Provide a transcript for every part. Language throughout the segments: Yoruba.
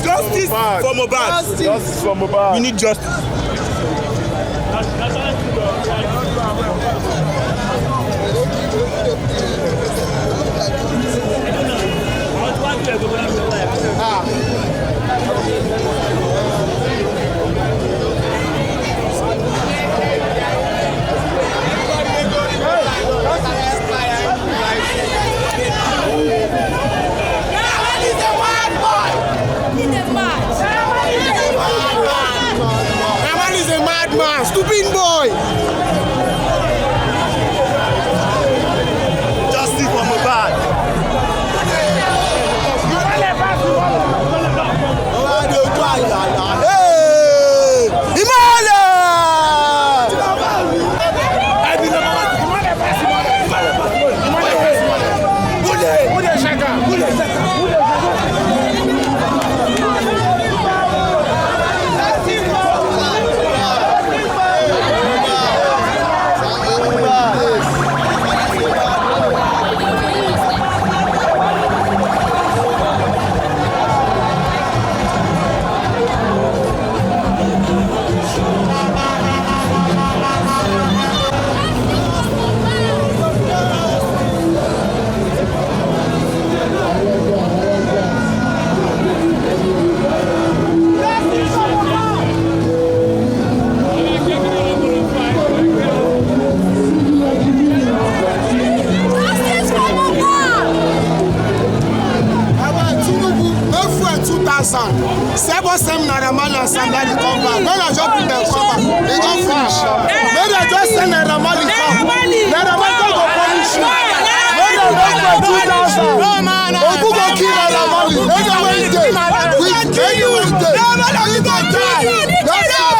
Justice for Mohbad. Justice for Mohbad. We need justice. Man, stupid boy. Justice for Mohbad. Hey, Imole! Seven Naira Marley and Sam Larry come back. When I just bring them come back, they don't finish. Maybe I just send Naira Marley come. Naira Marley go punish you. When they don't for 2,000, who go kill Naira Marley? Anywhere he dey, anywhere he dey, he go die. That's all.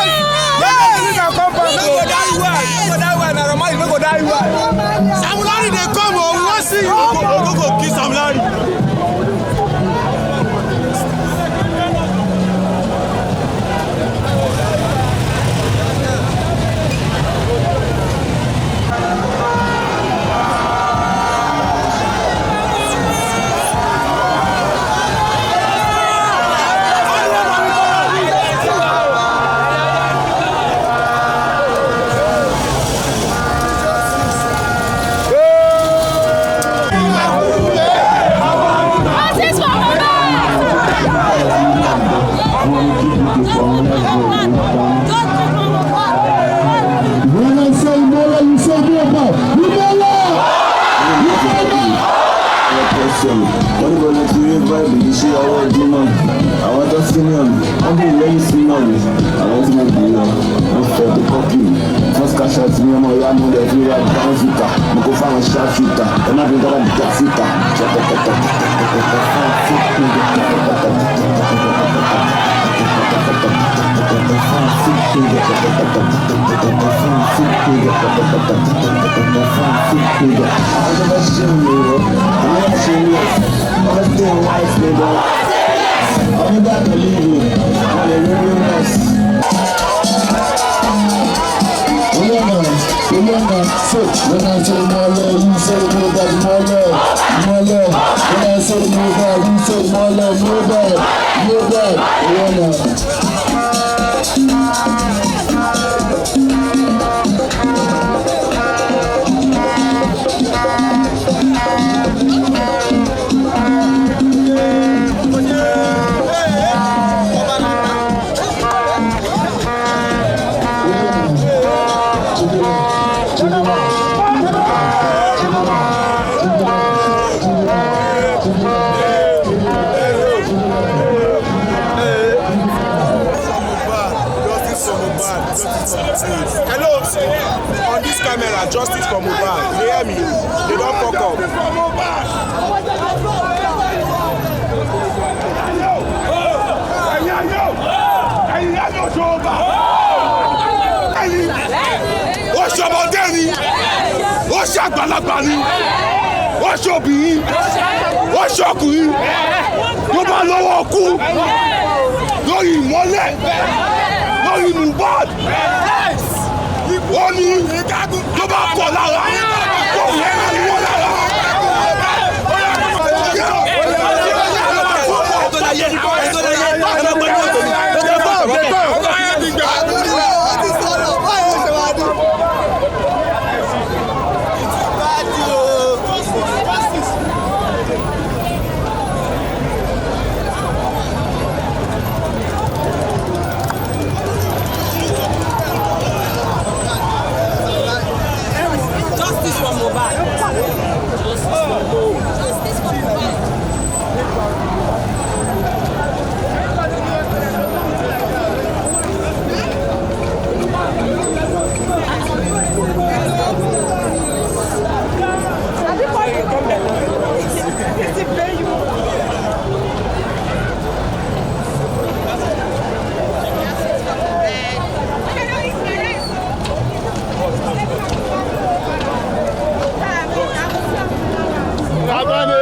They come back. No go die well. Naira Marley no go die well. Sam Larry dey come. We wan see you. Go kill Sam Larry. Hello, on this camera, justice for Mohbad. You hear me? They don't fuck up. Ó ṣọmọdé ni, ó ṣàgbàlagbà ni, ó ṣobìnrin, ó ṣọkùnrin, tó bá lọ́wọ́ kú lórí ìmọ́lẹ̀. Mohbad wọ́n ní tó bá pọ̀ lára kò yẹ ká ní wọ́n lára Friday.